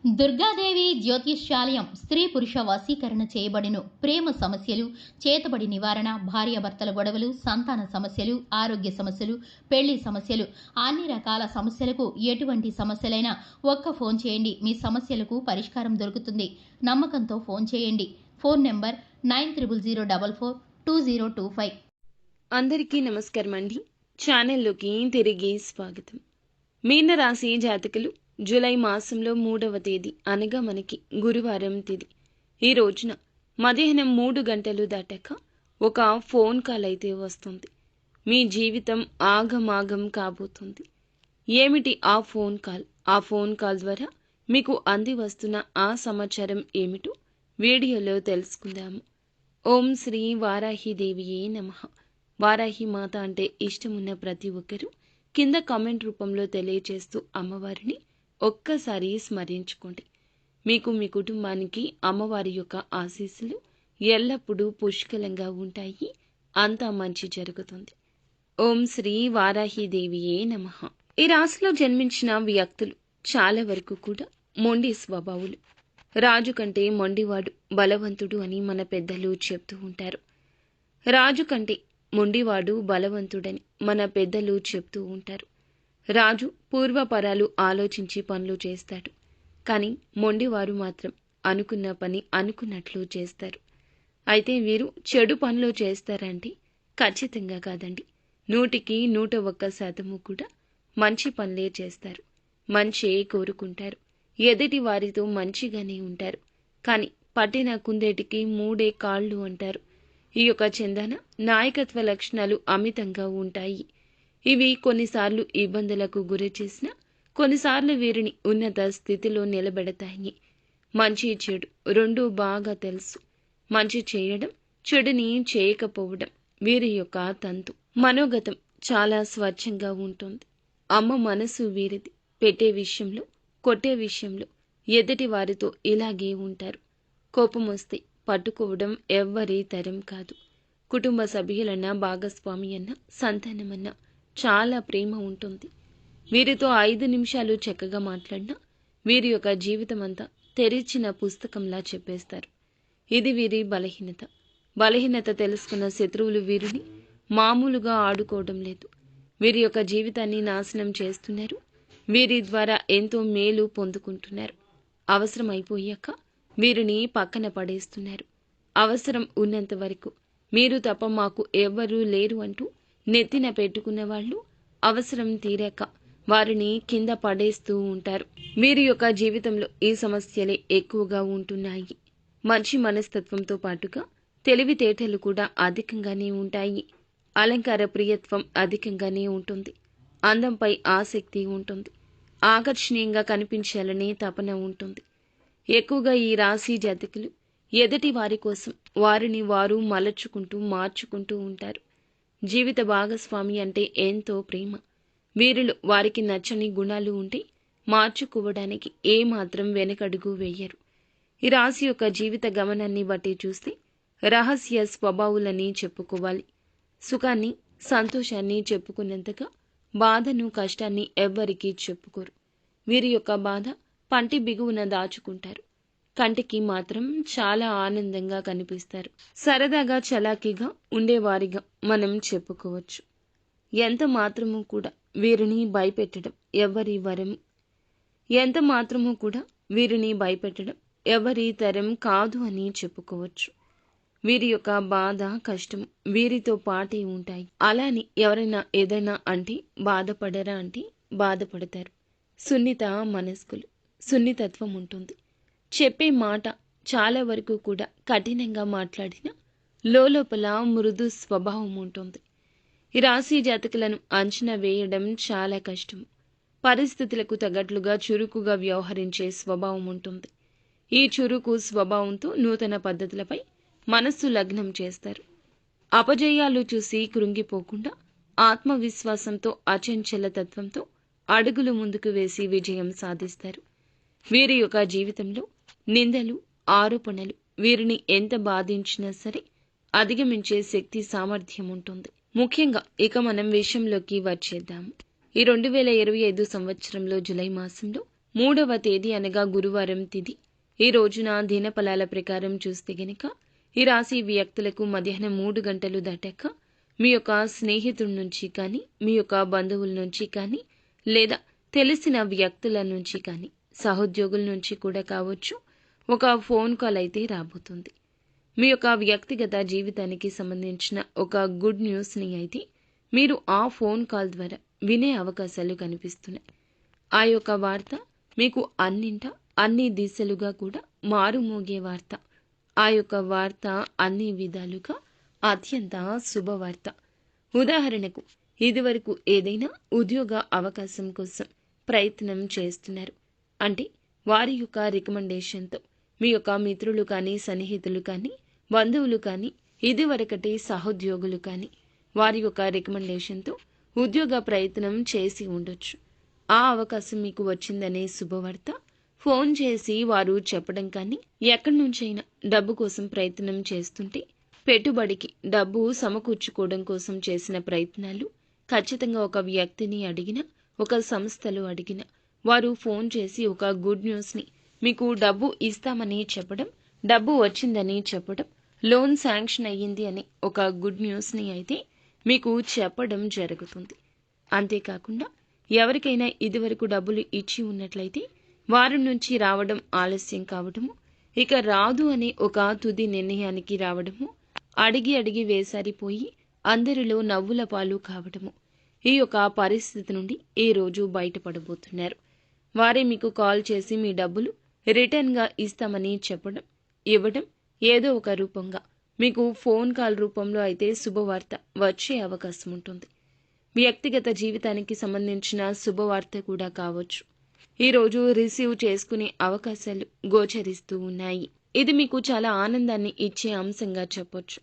దుర్గాదేవి జ్యోతిష్యాలయం స్త్రీ పురుష వశీకరణ చేయబడిను. ప్రేమ సమస్యలు, చేతబడి నివారణ, భార్యాభర్తల గొడవలు, సంతాన సమస్యలు, ఆరోగ్య సమస్యలు, పెళ్లి సమస్యలు, అన్ని రకాల సమస్యలకు ఎటువంటి సమస్యలైనా ఒక్క ఫోన్ చేయండి. మీ సమస్యలకు పరిష్కారం దొరుకుతుంది. నమ్మకంతో ఫోన్ చేయండి. Phone number 9004442025. అందరికీ నమస్కారం అండి. ఛానల్లోకి తిరిగి స్వాగతం. మీనరాశి జాతకులు జూలై మాసంలో 3వ తేదీ అనగా మనకి గురువారం తేదీ. ఈ రోజున మధ్యాహ్నం 3 గంటలు దాటాక ఒక ఫోన్ కాల్ అయితే వస్తుంది. మీ జీవితం ఆగమాగం కాబోతుంది. ఏమిటి ఆ ఫోన్ కాల్? ఆ ఫోన్ కాల్ ద్వారా మీకు అంది వస్తున్న ఆ సమాచారం ఏమిటో వీడియోలో తెలుసుకుందాము. ఓం శ్రీ వారాహిదేవియే నమః. వారాహి మాత అంటే ఇష్టమున్న ప్రతి ఒక్కరూ కింద కామెంట్ రూపంలో తెలియజేస్తూ అమ్మవారిని ఒక్కసారి స్మరించుకోండి. మీకు మీ కుటుంబానికి అమ్మవారి యొక్క ఆశీస్సులు ఎల్లప్పుడూ పుష్కలంగా ఉంటాయి. అంతా మంచి జరుగుతుంది. ఓం శ్రీ వారాహిదేవియే నమః. ఈ రాశిలో జన్మించిన వ్యక్తులు చాలా వరకు కూడా మొండి స్వభావులు. రాజు కంటే మొండివాడు బలవంతుడు అని మన పెద్దలు చెప్తూ ఉంటారు. రాజు కంటే మొండివాడు బలవంతుడని మన పెద్దలు చెప్తూ ఉంటారు. రాజు పూర్వపరాలు ఆలోచించి పనులు చేస్తాడు. కానీ మొండివారు మాత్రం అనుకున్న పని అనుకున్నట్లు చేస్తారు. అయితే వీరు చెడు పనులు చేస్తారంటే ఖచ్చితంగా కాదండి. 100కి 101% కూడా మంచి పనులే చేస్తారు. మంచే కోరుకుంటారు. ఎదుటి వారితో మంచిగానే ఉంటారు. కానీ పట్టిన కుందేటికి 3 కాళ్ళు అంటారు. ఈ యొక్క చందన నాయకత్వ లక్షణాలు అమితంగా ఉంటాయి. ఇవి కొన్నిసార్లు ఇబ్బందులకు గురి చేసిన కొన్నిసార్లు వీరిని ఉన్నత స్థితిలో నిలబెడతాయి. మంచి చెడు రెండూ బాగా తెలుసు. మంచి చేయడం, చెడుని చేయకపోవడం వీరి యొక్క తంతు. మనోగతం చాలా స్వచ్ఛంగా ఉంటుంది. అమ్మ మనసు వీరిది. పెట్టే విషయంలో, కొట్టే విషయంలో ఎదుటి వారితో ఇలాగే ఉంటారు. కోపం వస్తే పట్టుకోవడం ఎవ్వరి తరం కాదు. కుటుంబ సభ్యులన్నా, భాగస్వామి అన్నా, సంతానమన్నా చాలా ప్రేమ ఉంటుంది. వీరితో 5 నిమిషాలు చక్కగా మాట్లాడినా వీరి యొక్క జీవితం అంతా తెరిచిన పుస్తకంలా చెప్పేస్తారు. ఇది వీరి బలహీనత. బలహీనత తెలుసుకున్న శత్రువులు వీరిని మామూలుగా ఆడుకోవడం లేదు. వీరి యొక్క జీవితాన్ని నాశనం చేస్తున్నారు. వీరి ద్వారా ఎంతో మేలు పొందుకుంటున్నారు. అవసరం అయిపోయాక వీరిని పక్కన పడేస్తున్నారు. అవసరం ఉన్నంత వరకు మీరు తప్ప మాకు ఎవ్వరూ లేరు అంటూ నెత్తిన పెట్టుకున్న వాళ్ళు అవసరం తీరాక వారిని కింద పడేస్తూ ఉంటారు. వీరి యొక్క జీవితంలో ఈ సమస్యలే ఎక్కువగా ఉంటున్నాయి. మంచి మనస్తత్వంతో పాటుగా తెలివితేటలు కూడా అధికంగానే ఉంటాయి. అలంకార ప్రియత్వం అధికంగానే ఉంటుంది. అందంపై ఆసక్తి ఉంటుంది. ఆకర్షణీయంగా కనిపించాలనే తపన ఉంటుంది. ఎక్కువగా ఈ రాశి జాతకులు ఎదుటి వారి కోసం వారిని వారు మలచుకుంటూ మార్చుకుంటూ ఉంటారు. జీవిత భాగస్వామి అంటే ఎంతో ప్రేమ. వీరిలో వారికి నచ్చని గుణాలు ఉంటే మార్చుకోవడానికి ఏమాత్రం వెనకడుగు వేయరు. ఈ రాశి యొక్క జీవిత గమనాన్ని బట్టి చూస్తే రహస్య స్వభావులని చెప్పుకోవాలి. సుఖాన్ని, సంతోషాన్ని చెప్పుకున్నంతగా బాధను, కష్టాన్ని ఎవ్వరికీ చెప్పుకోరు. వీరి యొక్క బాధ పంటి బిగువున దాచుకుంటారు. కంటికి మాత్రం చాలా ఆనందంగా కనిపిస్తారు. సరదాగా, చలాకీగా ఉండేవారిగా మనం చెప్పుకోవచ్చు. ఎంత మాత్రము కూడా వీరిని భయపెట్టడం ఎవరి వరం. ఎంత మాత్రము కూడా వీరిని భయపెట్టడం ఎవరి తరం కాదు అని చెప్పుకోవచ్చు. వీరి యొక్క బాధ, కష్టం వీరితో పాటే ఉంటాయి. అలాని ఎవరైనా ఏదైనా అంటే బాధపడరా అంటే బాధపడతారు. సున్నిత మనస్కులు. సున్నితత్వం ఉంటుంది. చెప్పే మాట చాలా వరకు కూడా కఠినంగా మాట్లాడినా లోపల మృదు స్వభావం ఉంటుంది. ఈ రాశి జాతకులను అంచనా వేయడం చాలా కష్టం. పరిస్థితులకు తగ్గట్లుగా చురుకుగా వ్యవహరించే స్వభావం ఉంటుంది. ఈ చురుకు స్వభావంతో నూతన పద్ధతులపై మనస్సు లగ్నం చేస్తారు. అపజయాలు చూసి కృంగిపోకుండా ఆత్మవిశ్వాసంతో, అచంచల తత్వంతో అడుగులు ముందుకు వేసి విజయం సాధిస్తారు. వీరి యొక్క జీవితంలో నిందలు, ఆరోపణలు వీరిని ఎంత బాధించినా సరే అధిగమించే శక్తి, సామర్థ్యం ఉంటుంది. ముఖ్యంగా ఇక మనం విషయంలోకి వచ్చేద్దాము. ఈ 2025 సంవత్సరంలో జూలై మాసంలో 3వ తేదీ అనగా గురువారం తిథి. ఈ రోజున దినఫలాల ప్రకారం చూస్తే గనక ఈ రాశి వ్యక్తులకు మధ్యాహ్నం 3 గంటలు దాటాక మీ యొక్క స్నేహితుడి నుంచి కానీ, మీ యొక్క బంధువుల నుంచి కానీ, లేదా తెలిసిన వ్యక్తుల నుంచి కానీ, సహోద్యోగుల నుంచి కూడా కావచ్చు, ఒక ఫోన్ కాల్ అయితే రాబోతుంది. మీ యొక్క వ్యక్తిగత జీవితానికి సంబంధించిన ఒక గుడ్ న్యూస్ని అయితే మీరు ఆ ఫోన్ కాల్ ద్వారా వినే అవకాశాలు కనిపిస్తున్నాయి. ఆ యొక్క వార్త మీకు అన్ని దిశలుగా కూడా మారుమోగే వార్త. ఆ యొక్క వార్త అన్ని విధాలుగా అత్యంత శుభవార్త. ఉదాహరణకు, ఇదివరకు ఏదైనా ఉద్యోగ అవకాశం కోసం ప్రయత్నం చేస్తున్నారు అంటే వారి యొక్క రికమెండేషన్తో మీ యొక్క మిత్రులు కానీ, సన్నిహితులు కానీ, బంధువులు కానీ, ఇదివరకటి సహోద్యోగులు కానీ వారి యొక్క రికమెండేషన్తో ఉద్యోగ ప్రయత్నం చేసి ఉండొచ్చు. ఆ అవకాశం మీకు వచ్చిందనే శుభవార్త ఫోన్ చేసి వారు చెప్పడం కానీ, ఎక్కడి నుంచైనా డబ్బు కోసం ప్రయత్నం చేస్తుంటే పెట్టుబడికి డబ్బు సమకూర్చుకోవడం కోసం చేసిన ప్రయత్నాలు ఖచ్చితంగా ఒక వ్యక్తిని అడిగినా, ఒక సంస్థలు అడిగినా వారు ఫోన్ చేసి ఒక గుడ్ న్యూస్ని మీకు డబ్బు ఇస్తామని చెప్పడం, డబ్బు వచ్చిందని చెప్పడం, లోన్ శాంక్షన్ అయ్యింది అని ఒక గుడ్ న్యూస్ని అయితే మీకు చెప్పడం జరుగుతుంది. అంతేకాకుండా ఎవరికైనా ఇదివరకు డబ్బులు ఇచ్చి ఉన్నట్లయితే వారి నుంచి రావడం ఆలస్యం కావడము, ఇక రాదు అనే ఒక తుది నిర్ణయానికి రావడము, అడిగి వేసారిపోయి అందరిలో నవ్వుల పాలు కావడము, ఈ యొక్క పరిస్థితి నుండి ఈ రోజు బయటపడబోతున్నారు. వారే మీకు కాల్ చేసి మీ డబ్బులు రిటర్న్గా ఇస్తామని చెప్పడం, ఇవ్వడం, ఏదో ఒక రూపంగా మీకు ఫోన్ కాల్ రూపంలో అయితే శుభవార్త వచ్చే అవకాశం ఉంటుంది. వ్యక్తిగత జీవితానికి సంబంధించిన శుభవార్త కూడా కావచ్చు. ఈరోజు రిసీవ్ చేసుకునే అవకాశాలు గోచరిస్తూ ఉన్నాయి. ఇది మీకు చాలా ఆనందాన్ని ఇచ్చే అంశంగా చెప్పొచ్చు.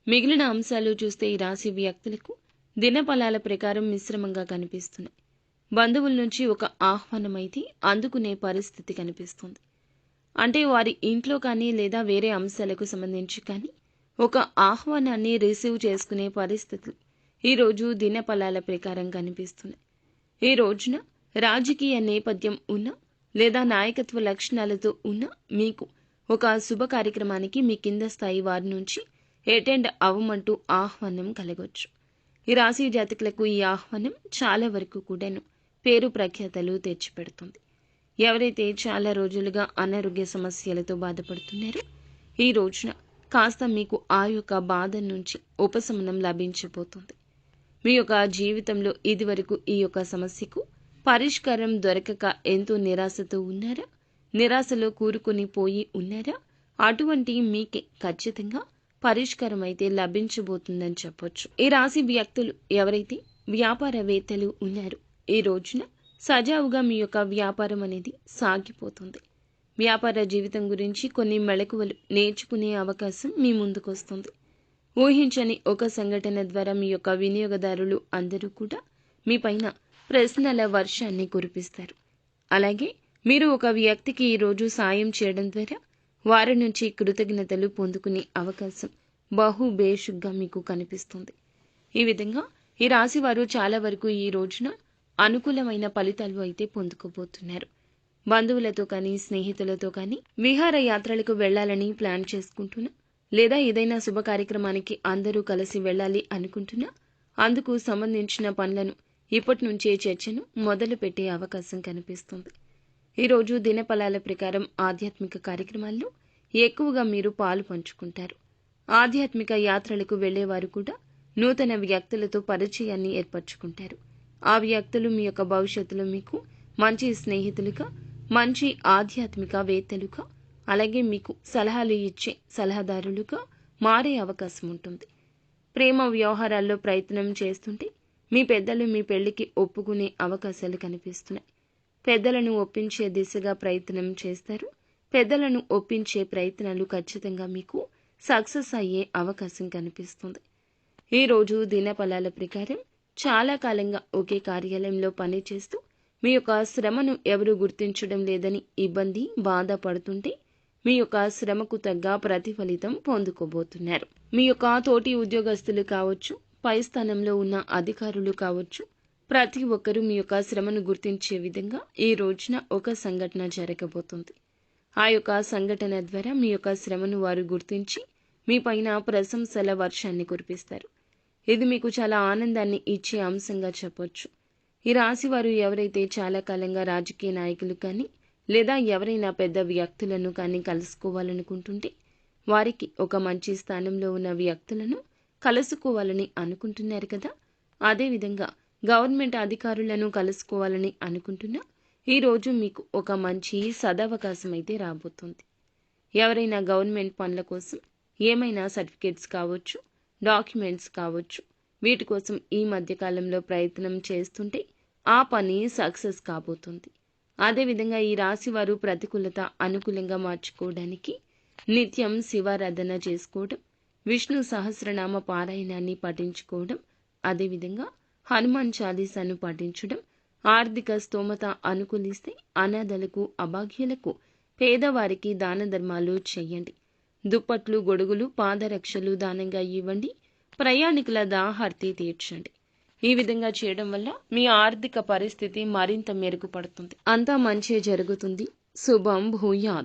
మిగిలిన అంశాలు చూస్తే ఈ రాశి వ్యక్తులకు దినఫలాల ప్రకారం మిశ్రమంగా కనిపిస్తున్నాయి. బంధువుల నుంచి ఒక ఆహ్వానం అయితే అందుకునే పరిస్థితి కనిపిస్తుంది. అంటే వారి ఇంట్లో కానీ లేదా వేరే అంశాలకు సంబంధించి కానీ ఒక ఆహ్వానాన్ని రిసీవ్ చేసుకునే పరిస్థితులు ఈరోజు దినఫలాల ప్రకారం కనిపిస్తున్నాయి. ఈ రోజున రాజకీయ నేపథ్యం ఉన్న లేదా నాయకత్వ లక్షణాలతో ఉన్న మీకు ఒక శుభ కార్యక్రమానికి మీ కింద స్థాయి వారి నుంచి అటెండ్ అవ్వమంటూ ఆహ్వానం కలగొచ్చు. ఈ రాశి జాతకులకు ఈ ఆహ్వానం చాలా వరకు కూడాను పేరు ప్రఖ్యాతలు తెచ్చిపెడుతుంది. ఎవరైతే చాలా రోజులుగా అనారోగ్య సమస్యలతో బాధపడుతున్నారో ఈ రోజున కాస్త మీకు ఆ యొక్క బాధ నుంచి ఉపశమనం లభించబోతుంది. మీ యొక్క జీవితంలో ఇదివరకు ఈ యొక్క సమస్యకు పరిష్కారం దొరకక ఎంతో నిరాశతో ఉన్నారా, నిరాశలో కూరుకొని పోయి ఉన్నారా, అటువంటి మీకే ఖచ్చితంగా పరిష్కారం అయితే లభించబోతుందని చెప్పొచ్చు. ఈ రాశి వ్యక్తులు ఎవరైతే వ్యాపారవేత్తలు ఉన్నారో ఈ రోజున సజావుగా మీ యొక్క వ్యాపారం అనేది సాగిపోతుంది. వ్యాపార జీవితం గురించి కొన్ని మెళకువలు నేర్చుకునే అవకాశం మీ ముందుకొస్తుంది. ఊహించని ఒక సంఘటన ద్వారా మీ యొక్క వినియోగదారులు అందరూ కూడా మీ పైన ప్రశ్నల వర్షాన్ని కురిపిస్తారు. అలాగే మీరు ఒక వ్యక్తికి ఈరోజు సాయం చేయడం ద్వారా వారి నుంచి కృతజ్ఞతలు పొందుకునే అవకాశం బహుబేషుగ్గా మీకు కనిపిస్తుంది. ఈ విధంగా ఈ రాశి వారు చాలా వరకు ఈ రోజున అనుకూలమైన ఫలితాలు అయితే పొందుకోబోతున్నారు. బంధువులతో కానీ, స్నేహితులతో కానీ విహారయాత్రలకు వెళ్లాలని ప్లాన్ చేసుకుంటున్నా, లేదా ఏదైనా శుభ కార్యక్రమానికి అందరూ కలిసి వెళ్ళాలి అనుకుంటున్నా, అందుకు సంబంధించిన పనులను ఇప్పటి నుంచే చర్చను మొదలు పెట్టే అవకాశం కనిపిస్తుంది. ఈరోజు దినఫలాల ప్రకారం ఆధ్యాత్మిక కార్యక్రమాల్లో ఎక్కువగా మీరు పాలు పంచుకుంటారు. ఆధ్యాత్మిక యాత్రలకు వెళ్లేవారు కూడా నూతన వ్యక్తులతో పరిచయాన్ని ఏర్పరచుకుంటారు. ఆ వ్యక్తులు మీ యొక్క భవిష్యత్తులో మీకు మంచి స్నేహితులుగా, మంచి ఆధ్యాత్మిక వేత్తలుగా, అలాగే మీకు సలహాలు ఇచ్చే సలహాదారులుగా మారే అవకాశం ఉంటుంది. ప్రేమ వ్యవహారాల్లో ప్రయత్నం చేస్తుంటే మీ పెద్దలు మీ పెళ్లికి ఒప్పుకునే అవకాశాలు కనిపిస్తున్నాయి. పెద్దలను ఒప్పించే దిశగా ప్రయత్నం చేస్తారు. పెద్దలను ఒప్పించే ప్రయత్నాలు ఖచ్చితంగా మీకు సక్సెస్ అయ్యే అవకాశం కనిపిస్తుంది. ఈరోజు దినఫలాల ప్రకారం చాలా కాలంగా ఒకే కార్యాలయంలో పనిచేస్తూ మీ యొక్క శ్రమను ఎవరు గుర్తించడం లేదని ఇబ్బంది, బాధపడుతుంటే మీ యొక్క శ్రమకు తగ్గ ప్రతిఫలితం పొందుకోబోతున్నారు. మీ యొక్క తోటి ఉద్యోగస్తులు కావచ్చు, పై స్థానంలో ఉన్న అధికారులు కావచ్చు, ప్రతి ఒక్కరూ మీ యొక్క శ్రమను గుర్తించే విధంగా ఈ రోజున ఒక సంఘటన జరగబోతుంది. ఆ యొక్క సంఘటన ద్వారా మీ యొక్క శ్రమను వారు గుర్తించి మీ పైన ప్రశంసల వర్షాన్ని కురిపిస్తారు. ఇది మీకు చాలా ఆనందాన్ని ఇచ్చే అంశంగా చెప్పొచ్చు. ఈ రాశి వారు ఎవరైతే చాలా కాలంగా రాజకీయ నాయకులు కానీ లేదా ఎవరైనా పెద్ద వ్యక్తులను కానీ కలుసుకోవాలనుకుంటుంటే వారికి ఒక మంచి స్థానంలో ఉన్న వ్యక్తులను కలుసుకోవాలని అనుకుంటున్నారు కదా. అదేవిధంగా గవర్నమెంట్ అధికారులను కలుసుకోవాలని అనుకుంటున్నా ఈరోజు మీకు ఒక మంచి సదవకాశం అయితే రాబోతుంది. ఎవరైనా గవర్నమెంట్ పనుల కోసం ఏమైనా సర్టిఫికేట్స్ కావచ్చు, డాక్యుమెంట్స్ కావచ్చు, వీటి కోసం ఈ మధ్యకాలంలో ప్రయత్నం చేస్తుంటే ఆ పని సక్సెస్ కాబోతుంది. అదేవిధంగా ఈ రాశి వారు ప్రతికూలత అనుకూలంగా మార్చుకోవడానికి నిత్యం శివారాధన చేసుకోవడం, విష్ణు సహస్రనామ పారాయణాన్ని పఠించుకోవడం, అదేవిధంగా హనుమాన్ చాలీసాను పఠించడం, ఆర్థిక స్తోమత అనుకూలిస్తే అనాథలకు, అభాగ్యులకు, పేదవారికి దాన ధర్మాలు చేయండి. దుప్పట్లు, గొడుగులు, పాదరక్షలు దానంగా ఇవ్వండి. ప్రయాణికుల దాహార్తి తీర్చండి. ఈ విధంగా చేయడం వల్ల మీ ఆర్థిక పరిస్థితి మరింత మెరుగుపడుతుంది. అంతా మంచి జరుగుతుంది. శుభం భూయాత్.